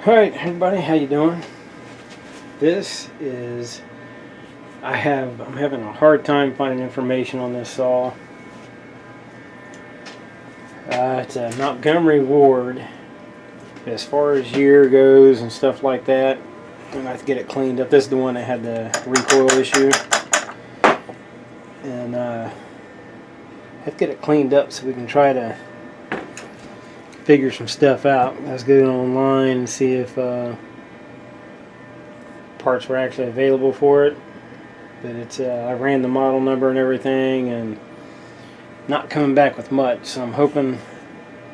Alright everybody, how you doing? This is, I'm having a hard time finding information on this saw. It's a Montgomery Ward. As far as year goes and stuff like that, I'm gonna have to get it cleaned up. This is the one that had the recoil issue. And have to get it cleaned up so we can try to figure some stuff out. Let's go online and see if parts were actually available for it. But it's I ran the model number and everything, and not coming back with much. So I'm hoping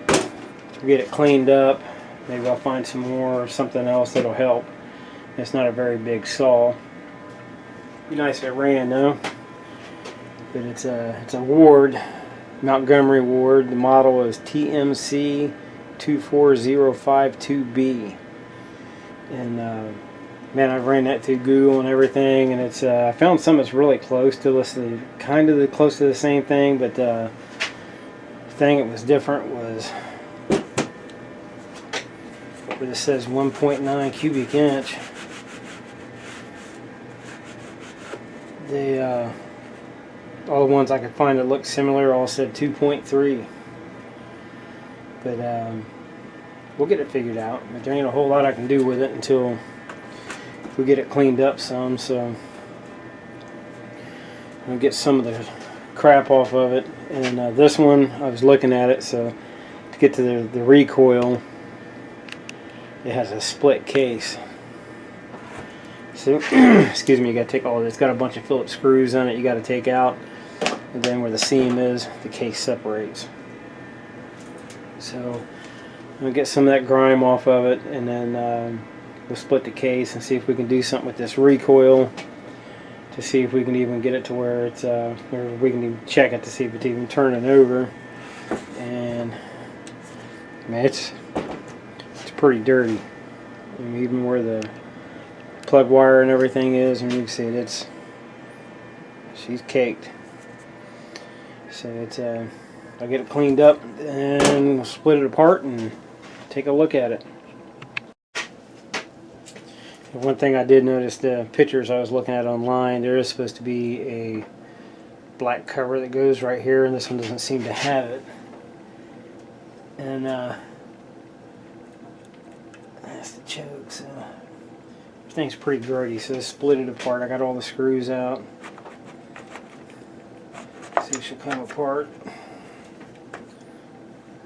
to get it cleaned up. Maybe I'll find some more or something else that'll help. It's not a very big saw. Be nice if it ran though. But it's a Ward, Montgomery Ward. The model is TMC 24052B. And man, I ran that through Google and everything, and it's I found some that's really close to this, kind of close to the same thing, but the thing that was different was where this says 1.9 cubic inch. They all the ones I could find that looked similar all said 2.3. But we'll get it figured out. But there ain't a whole lot I can do with it until we get it cleaned up some. So I'll get some of the crap off of it. And this one, I was looking at it, so to get to the recoil, it has a split case. So excuse me, you got to take all of it. It's got a bunch of Phillips screws on it you got to take out, and then where the seam is, the case separates. So I'm gonna get some of that grime off of it, and then we'll split the case and see if we can do something with this recoil to see if we can even get it to where it's where we can even check it to see if it's even turning over. And man, it's pretty dirty. I mean, even where the plug wire and everything is, and you can see it, she's caked. So it's I'll get it cleaned up and we'll split it apart and take a look at it. One thing I did notice, the pictures I was looking at online, there is supposed to be a black cover that goes right here, and this one doesn't seem to have it. And that's the choke, so everything's pretty dirty. So let's split it apart. I got all the screws out. See if she'll come apart.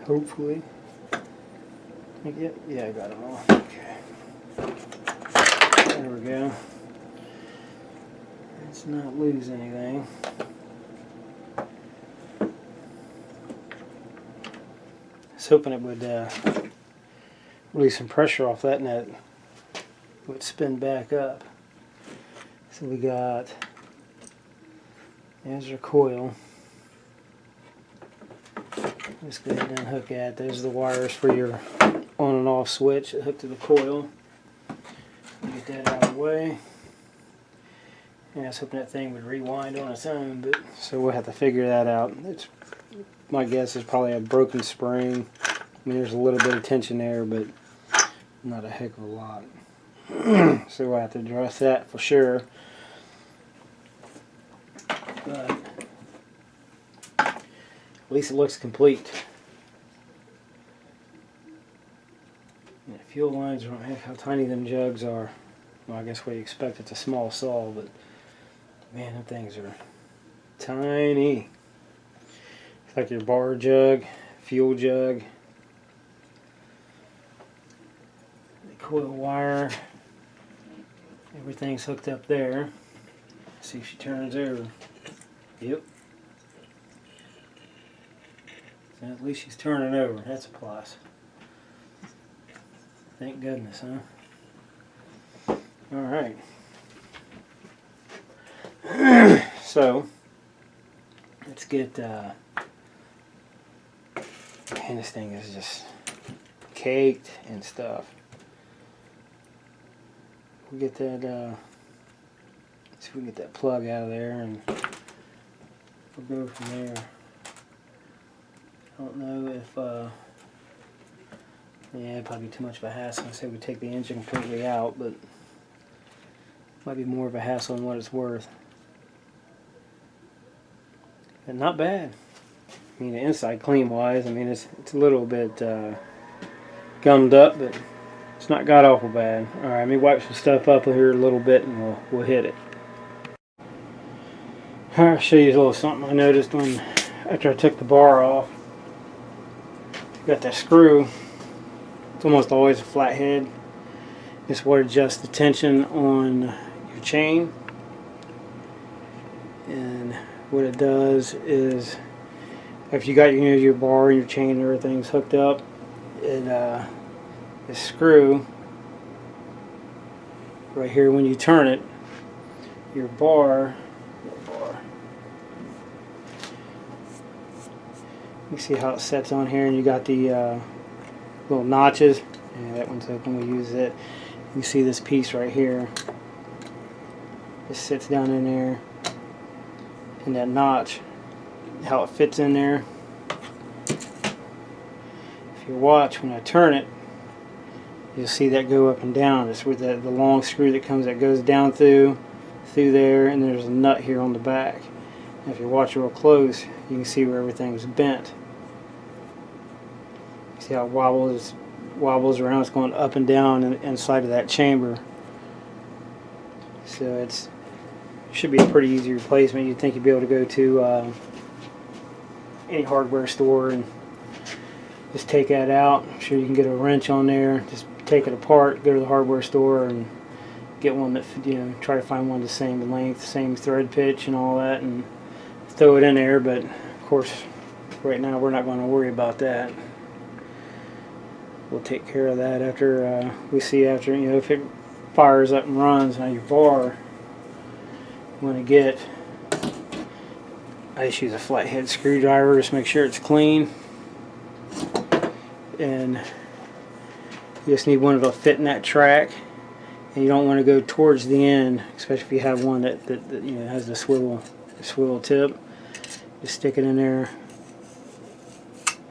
Hopefully. Yeah, I got them all. Okay. There we go. Let's not lose anything. I was hoping it would release some pressure off that net. It would spin back up. So we got, there's your coil. Let's go ahead and unhook that. There's the wires for your on and off switch that hook to the coil. Get that out of the way. And I was hoping that thing would rewind on its own, but so we'll have to figure that out. My guess is probably a broken spring. I mean, there's a little bit of tension there, but not a heck of a lot. So we'll have to address that for sure. But at least it looks complete. Yeah, fuel lines are, heck, how tiny them jugs are. Well, I guess what you expect, it's a small saw, but man, them things are tiny. It's like your bar jug, fuel jug, the coil wire, everything's hooked up there. Let's see if she turns over. Yep. So at least she's turning over. That's a plus. Thank goodness, huh? Alright. So, let's get, man, this thing is just caked and stuff. We'll get that, see if we can get that plug out of there, and we'll go from there. I don't know if Yeah, probably too much of a hassle. I say we take the engine completely out, but might be more of a hassle than what it's worth. And not bad. I mean, the inside clean wise, I mean, it's a little bit gummed up, but it's not god awful bad. All right, let me wipe some stuff up here a little bit, and we'll hit it. All right, I'll show you a little something I noticed after I took the bar off. Got that screw. It's almost always a flat head. It's what adjusts the tension on your chain, and what it does is, if you got your bar and your chain and everything's hooked up, the screw right here, when you turn it, your bar, you see how it sets on here, and you got the little notches. Yeah, that one's open. We use it. You see this piece right here. It sits down in there, and that notch, how it fits in there. If you watch, when I turn it, you'll see that go up and down. It's with the long screw that goes down through there, and there's a nut here on the back. And if you watch real close, you can see where everything's bent. See how it wobbles around? It's going up and down inside of that chamber. So it should be a pretty easy replacement. You'd think you'd be able to go to any hardware store and just take that out. I'm sure you can get a wrench on there. Just take it apart, go to the hardware store and get one that, try to find one the same length, same thread pitch and all that, and throw it in there. But of course, right now we're not going to worry about that. We'll take care of that after we see if it fires up and runs. Now your bar, you want to get, I just use a flathead screwdriver, just make sure it's clean, and you just need one that'll fit in that track, and you don't want to go towards the end, especially if you have one that has the swivel tip. Just stick it in there,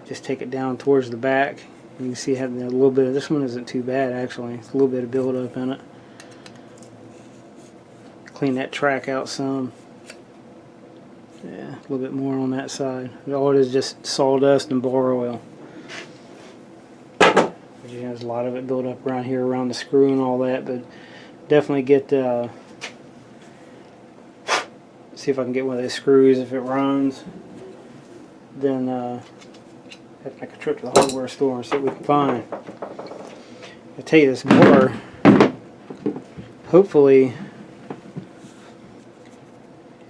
just take it down towards the back. You can see having a little bit of, this one isn't too bad actually, it's a little bit of buildup in it. Clean that track out some. Yeah, a little bit more on that side. All it is just sawdust and bar oil. There's a lot of it built up around here, around the screw and all that, but definitely get, see if I can get one of those screws. If it runs, then have to make a trip to the hardware store and see what we can find. I tell you, this bar, hopefully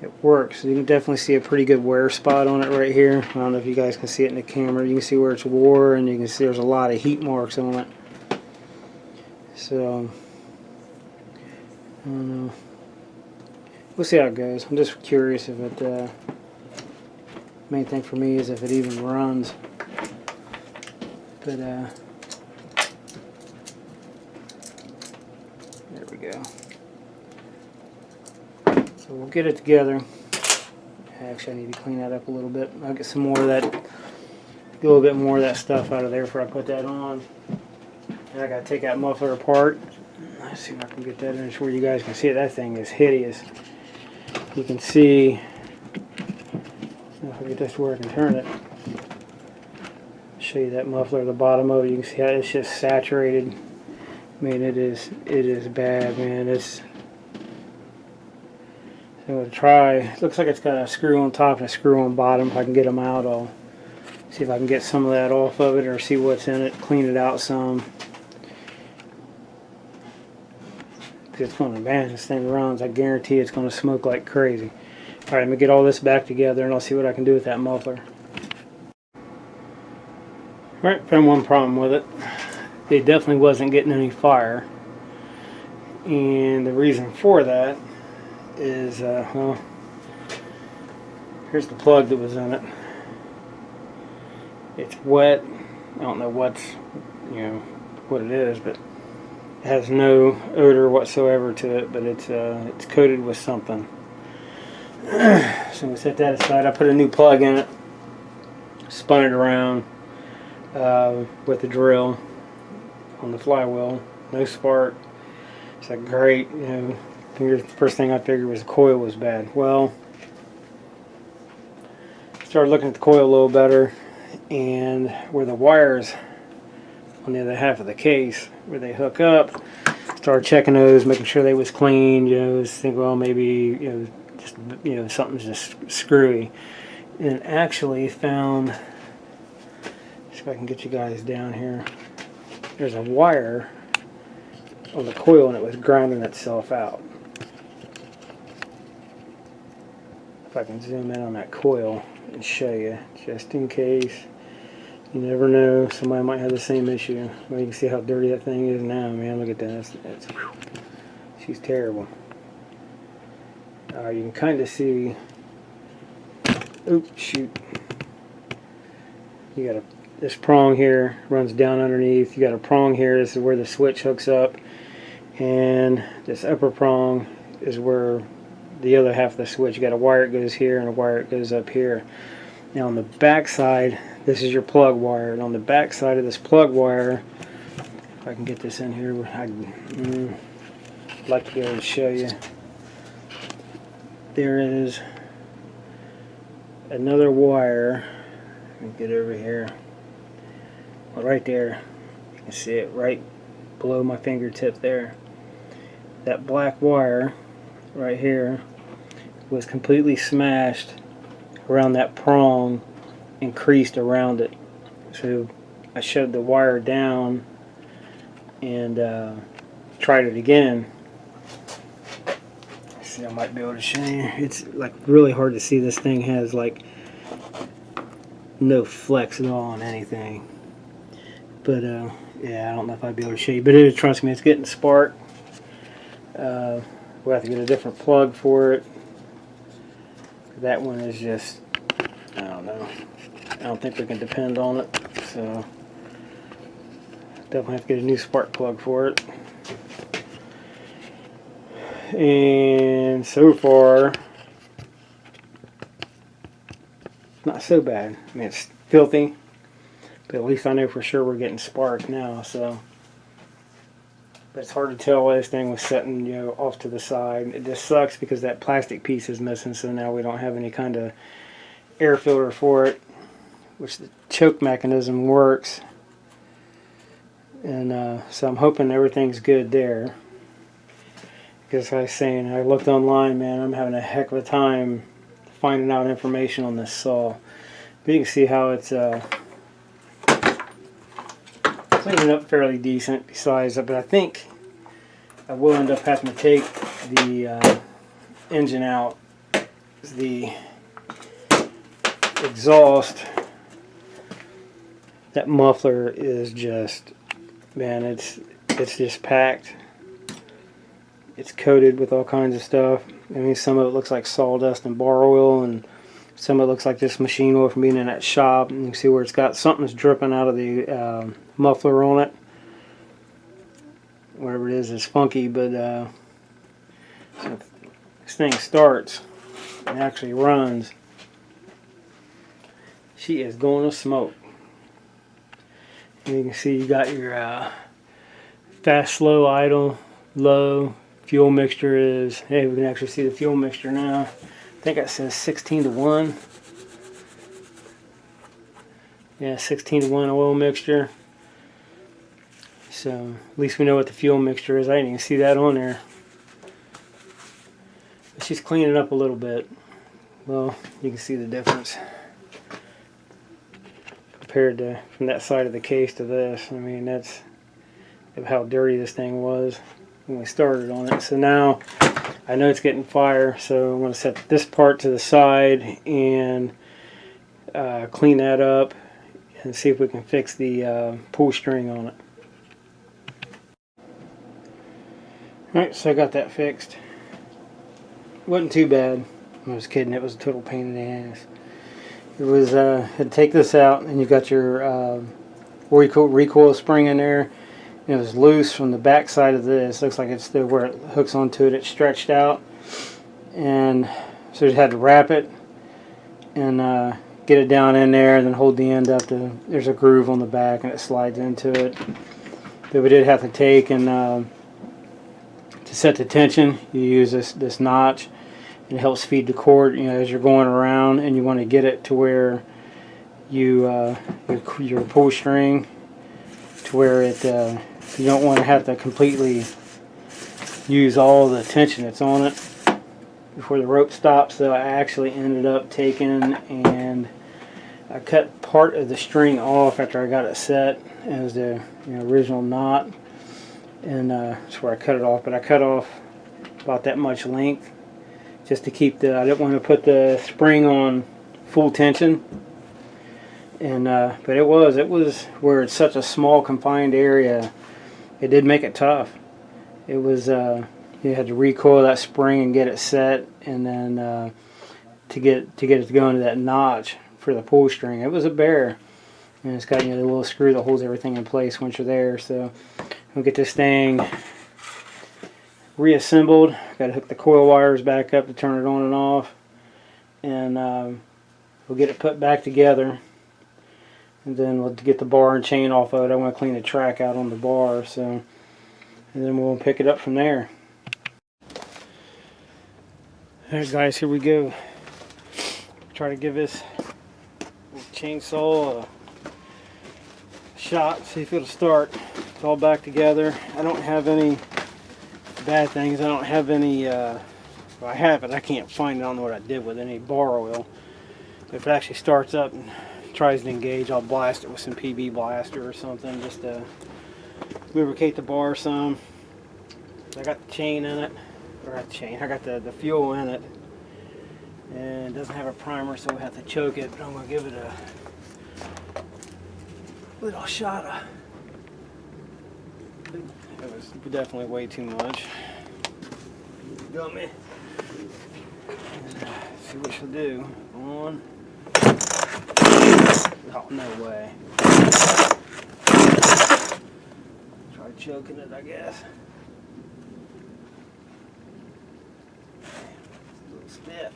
it works. You can definitely see a pretty good wear spot on it right here. I don't know if you guys can see it in the camera. You can see where it's wore, and you can see there's a lot of heat marks on it. So I don't know. We'll see how it goes. I'm just curious if it, main thing for me is if it even runs. But there we go. So we'll get it together. Actually, I need to clean that up a little bit. I'll get some more of that, get a little bit more of that stuff out of there before I put that on. And I got to take that muffler apart. Let's see if I can get that in where you guys can see it. That thing is hideous. You can see, if I get this where I can turn it. Show you that muffler at the bottom of it. You can see how it's just saturated. I mean, it is bad, man. So I'm going to try. It looks like it's got a screw on top and a screw on bottom. If I can get them out, I'll see if I can get some of that off of it or see what's in it, clean it out some. It's going to, man, this thing runs. I guarantee it's going to smoke like crazy. Alright, let me get all this back together and I'll see what I can do with that muffler. Alright, found one problem with it. It definitely wasn't getting any fire. And the reason for that is, well, here's the plug that was in it. It's wet. I don't know what it is, but it has no odor whatsoever to it, but it's coated with something. So we set that aside. I put a new plug in it, spun it around with the drill, on the flywheel, no spark. It's like, great, you know. The first thing I figured was the coil was bad. Well, started looking at the coil a little better, and where the wires on the other half of the case, where they hook up, started checking those, making sure they was clean. You know, think, well, maybe, you know, just, you know, something's just screwy. And actually found, see if I can get you guys down here. There's a wire on the coil, and it was grinding itself out. If I can zoom in on that coil and show you, just in case. You never know, somebody might have the same issue. Well, you can see how dirty that thing is now, man. Look at that. She's terrible. You can kind of see. Oops, shoot. You got this prong here runs down underneath. You got a prong here. This is where the switch hooks up, and this upper prong is where the other half of the switch. You got a wire that goes here and a wire that goes up here. Now on the back side, this is your plug wire, and on the back side of this plug wire, if I can get this in here, I'd like to be able to show you. There is another wire. Let me get over here. Well, right there, you can see it right below my fingertip there. That black wire right here was completely smashed around that prong and creased around it. So I shoved the wire down and tried it again. See, I might be able to show you. It's like really hard to see. This thing has like no flex at all on anything. But yeah, I don't know if I'd be able to show you. But trust me, it's getting spark. We'll have to get a different plug for it. That one is just, I don't know. I don't think we can depend on it. So definitely have to get a new spark plug for it. And so far, not so bad. I mean, it's filthy, but at least I know for sure we're getting spark now. So, but it's hard to tell why this thing was sitting, you know, off to the side. It just sucks because that plastic piece is missing. So now we don't have any kind of air filter for it, which the choke mechanism works. And so I'm hoping everything's good there. Because like I was saying, I looked online, man, I'm having a heck of a time finding out information on this saw. But you can see how it's cleaning up fairly decent besides, but I think I will end up having to take the engine out. The exhaust, that muffler is just, man, it's just packed. It's coated with all kinds of stuff. I mean, some of it looks like sawdust and bar oil, and some of it looks like this machine oil from being in that shop. And you can see where it's got something's dripping out of the muffler on it. Whatever it is funky, but so if this thing starts and actually runs, she is going to smoke. And you can see you got your fast, slow, idle, low. Fuel mixture is, hey, we can actually see the fuel mixture now. I think it says 16:1. Yeah, 16:1 oil mixture. So at least we know what the fuel mixture is. I didn't even see that on there. But she's cleaning up a little bit. Well, you can see the difference compared to from that side of the case to this. I mean, that's how dirty this thing was when we started on it. So now I know it's getting fire, so I'm going to set this part to the side and clean that up and see if we can fix the pull string on it. Alright, so I got that fixed. Wasn't too bad. I was kidding, it was a total pain in the ass. It was, had to take this out, and you got your recoil spring in there. It was loose from the back side of this. Looks like it's still where it hooks onto it. It's stretched out, and so you had to wrap it and get it down in there, and then hold the end up to. There's a groove on the back, and it slides into it. that we did have to take, and to set the tension, you use this notch. It helps feed the cord, as you're going around, and you want to get it to where your pull string, to where it you don't want to have to completely use all the tension that's on it before the rope stops. So I actually ended up taking and I cut part of the string off after I got it set as the original knot, and that's where I cut it off. But I cut off about that much length just to keep I didn't want to put the spring on full tension. And but it was where it's such a small confined area, it did make it tough. It was you had to recoil that spring and get it set, and then to get it to go into that notch for the pull string. It was a bear, and it's got the little screw that holds everything in place once you're there. So we'll get this thing reassembled. Got to hook the coil wires back up to turn it on and off, and we'll get it put back together. And then we'll get the bar and chain off of it. I want to clean the track out on the bar, so, and then we'll pick it up from there. Alright guys, here we go. Try to give this chainsaw a shot, see if it'll start. It's all back together. I don't have any bad things. I don't have any, well, I have it. I can't find it. I don't know what I did with any bar oil. If it actually starts up and tries to engage, I'll blast it with some PB blaster or something just to lubricate the bar some. I got the chain in it, or not the chain, I got the fuel in it, and it doesn't have a primer, so we have to choke it, but I'm going to give it a little shot of, it was definitely way too much. Gummy. See what she'll do. On. Oh, no way. Try choking it, I guess. It's a little stiff.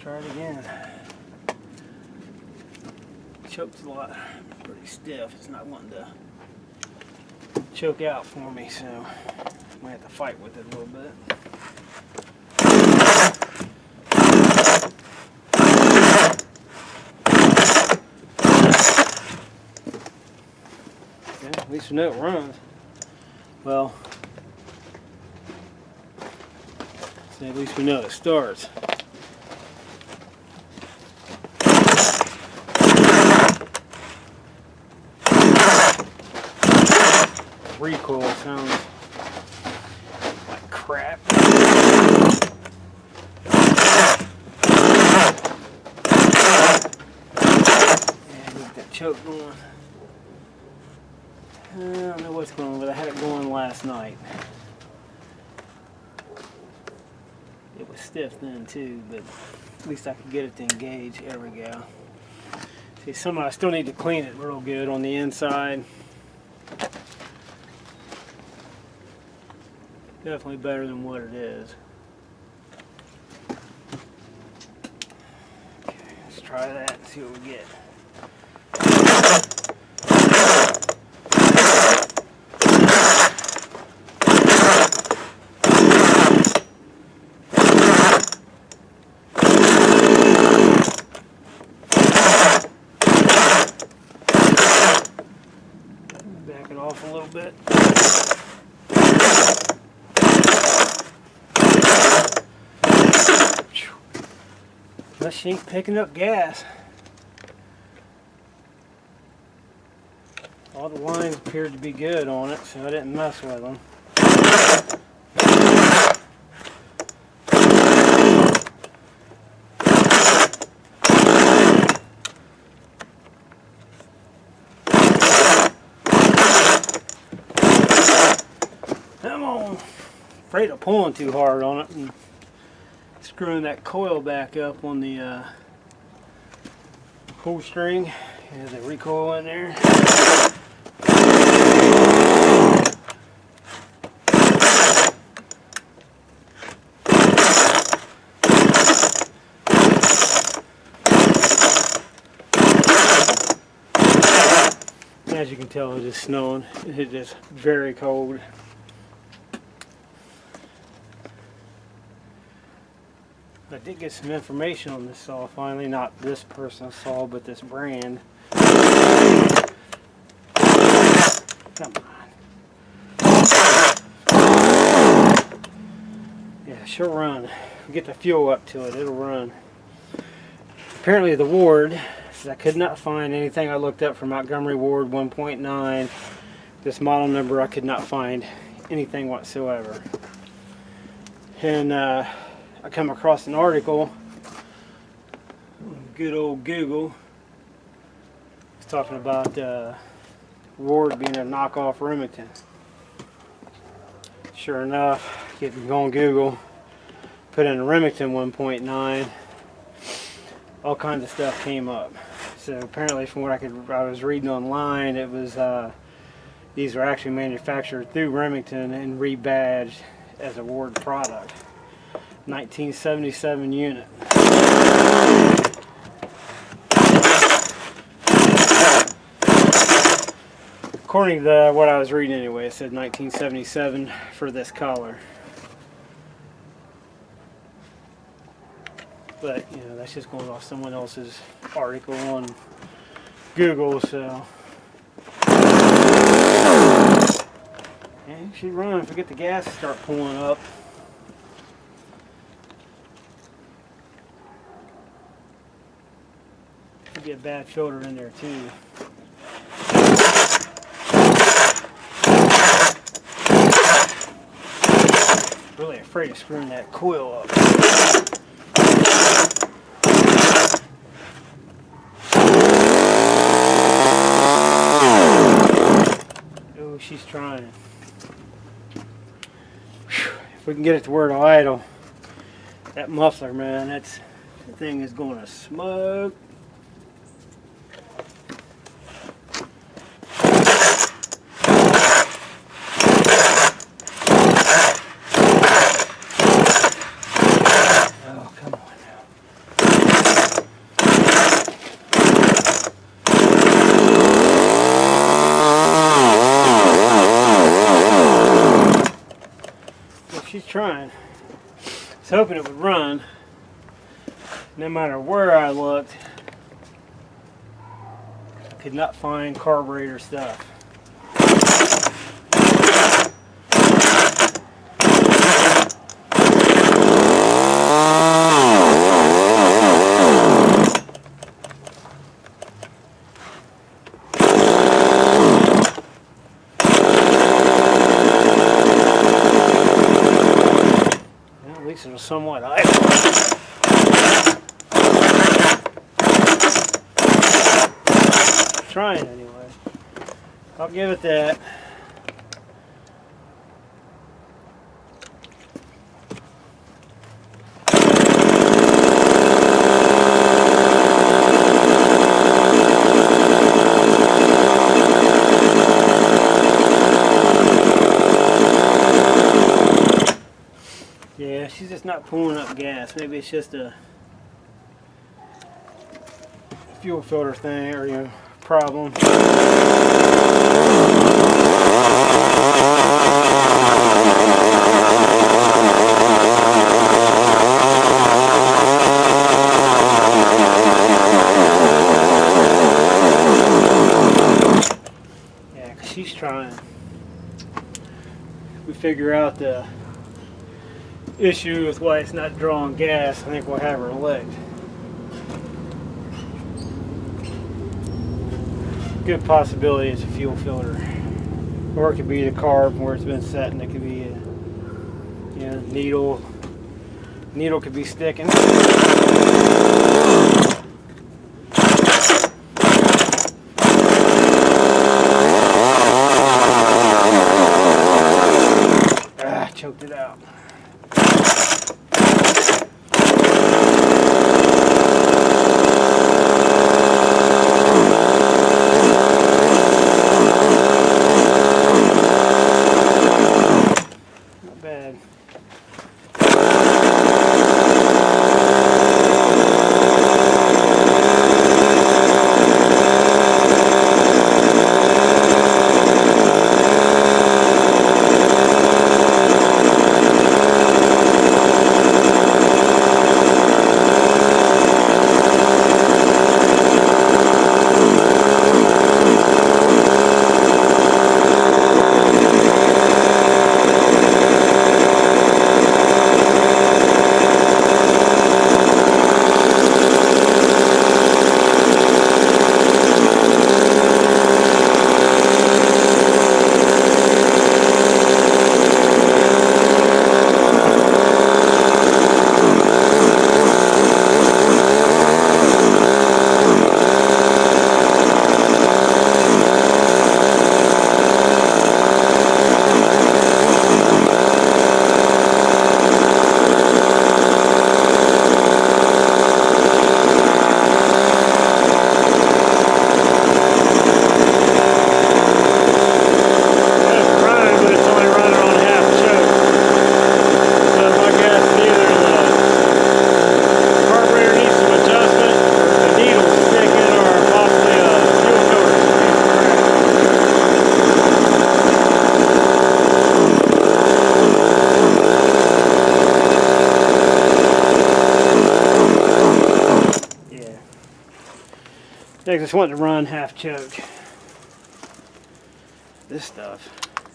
Try it again. Choke's a lot pretty stiff. It's not wanting to choke out for me, so I might have to fight with it a little bit. Okay, at least we know it runs. Well, so at least we know it starts. Recoil sounds like crap. Yeah, get that choke going. I don't know what's going on, but I had it going last night. It was stiff then too, but at least I could get it to engage. There we go. See, I still need to clean it real good on the inside. Definitely better than what it is. Okay, let's try that and see what we get. Back it off a little bit. She ain't picking up gas. All the lines appeared to be good on it, so I didn't mess with them. Come on. Afraid of pulling too hard on it and screwing that coil back up on the pull string. There's a recoil in there. As you can tell, it is snowing. It is very cold. I did get some information on this saw finally, not this person's saw, but this brand. Come on. Yeah, she'll run. Get the fuel up to it, it'll run. Apparently the Ward, I could not find anything I looked up for Montgomery Ward 1.9. This model number, I could not find anything whatsoever. And I come across an article on good old Google. It's talking about Ward being a knockoff Remington. Sure enough, you can go on Google, put in Remington 1.9, all kinds of stuff came up. So apparently, from what I was reading online, it was these were actually manufactured through Remington and rebadged as a Ward product. 1977 unit. According to what I was reading anyway, it said 1977 for this color. But, you know, that's just going off someone else's article on Google, so. And she run, forget the gas to start pulling up. Could be a bad filter in there too. Really afraid of screwing that coil up. Oh, she's trying. Whew. If we can get it to where to idle, that muffler, man, that thing is going to smoke. She's trying. I was hoping it would run. No matter where I looked, I could not find carburetor stuff. It was somewhat idle. Trying anyway. I'll give it that. Yeah, she's just not pulling up gas. Maybe it's just a fuel filter thing or, you know, problem. Yeah, 'cause she's trying. We figure out the issue with why it's not drawing gas. I think we'll have her licked. Good possibility it's a fuel filter, or it could be the carb where it's been set, and it could be a, you know, needle could be sticking. Choked it out. Not bad. I just wanted to run half choke. This stuff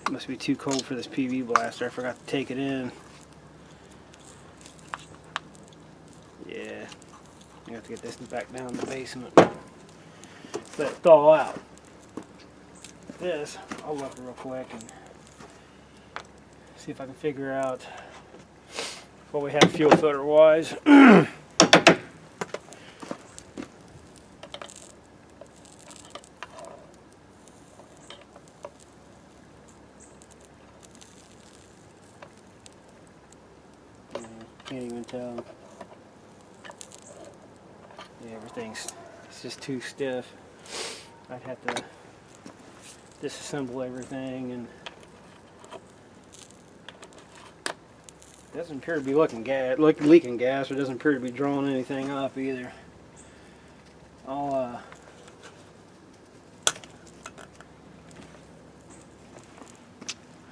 must be too cold for this PV blaster. I forgot to take it in. Yeah, I have to get this back down in the basement. Let it thaw out. This, I'll look real quick and see if I can figure out what we have fuel filter wise. Can't even tell. Yeah, it's just too stiff. I'd have to disassemble everything, and it doesn't appear to be leaking gas, or doesn't appear to be drawing anything up either. I'll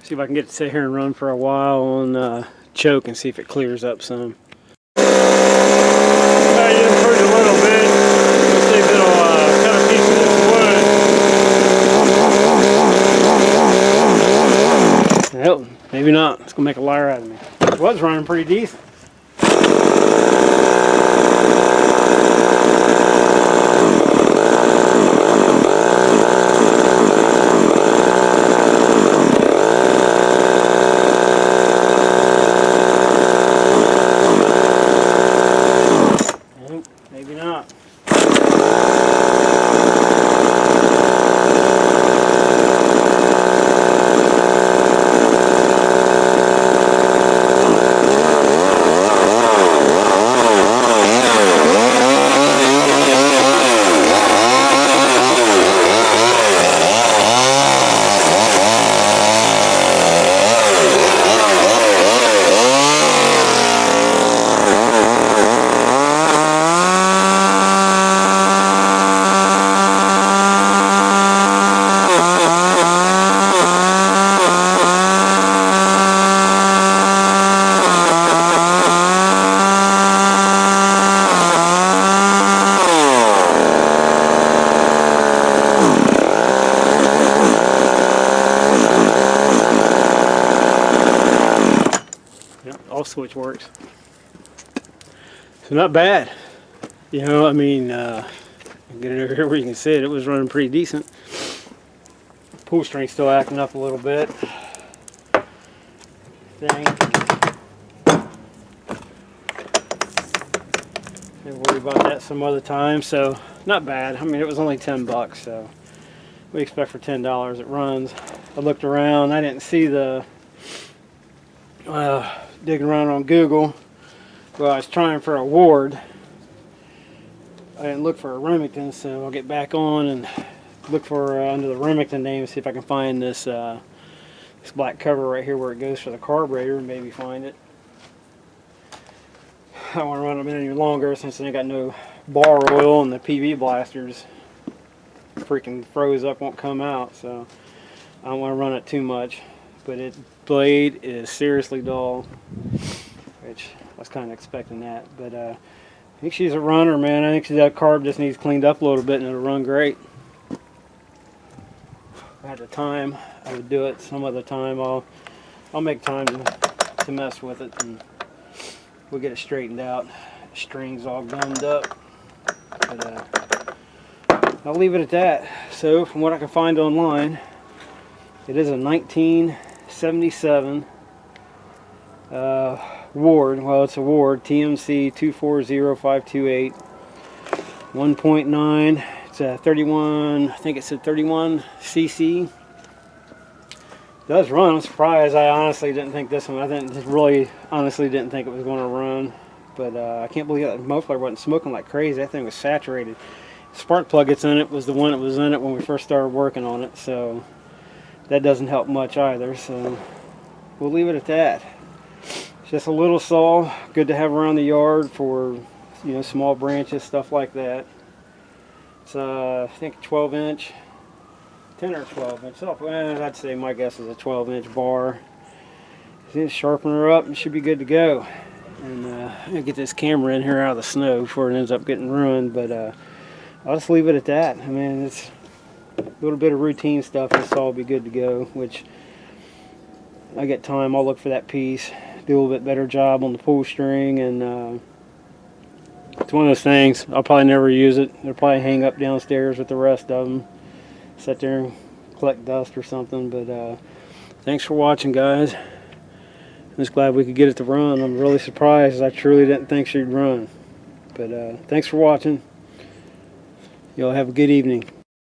see if I can get to sit here and run for a while on choke and see if it clears up some. I just heard a little bit. Let's see if it'll cut a piece of this wood. Well, maybe not. It's gonna make a liar out of me. It was running pretty decent. Maybe not. Off switch works. So not bad. You know, I mean, get it over here where you can see it. It was running pretty decent. Pull string's still acting up a little bit. We'll worry about that some other time. So not bad. I mean, it was only 10 bucks, so we expect for $10 it runs. I looked around. I didn't see the digging around on Google. Well, I was trying for a Ward. I didn't look for a Remington, so I'll get back on and look for under the Remington name, see if I can find this this black cover right here where it goes for the carburetor, and maybe find it. I don't want to run them any longer since they got no bar oil and the PV blasters freaking froze up, won't come out, so I don't want to run it too much. But its blade is seriously dull, which I was kind of expecting that. But I think she's a runner, man. I think that carb just needs cleaned up a little bit and it'll run great. If I had the time, I would do it. Some other time I'll make time to mess with it, and we'll get it straightened out. The string's all gummed up. But I'll leave it at that. So from what I can find online, it is a 1977 Ward. Well, it's a Ward TMC 240528 1.9. It's a 31. I think it's a 31 cc. It does run. I'm surprised. I honestly didn't think this one. Honestly didn't think it was going to run. But I can't believe that muffler wasn't smoking like crazy. That thing was saturated. The spark plug that's in it was the one that was in it when we first started working on it. So that doesn't help much either, so we'll leave it at that. It's just a little saw, good to have around the yard for, you know, small branches, stuff like that. It's I think 12 inch, 10 or 12 inch. Well, I'd say my guess is a 12 inch bar. Just sharpen her up and should be good to go. And I'm gonna get this camera in here out of the snow before it ends up getting ruined. But I'll just leave it at that. I mean, it's a little bit of routine stuff. This all will be good to go, which I get time. I'll look for that piece, do a little bit better job on the pull string, and it's one of those things. I'll probably never use it. They'll probably hang up downstairs with the rest of them, sit there and collect dust or something. But thanks for watching, guys. I'm just glad we could get it to run. I'm really surprised. I truly didn't think she'd run. But thanks for watching. Y'all have a good evening.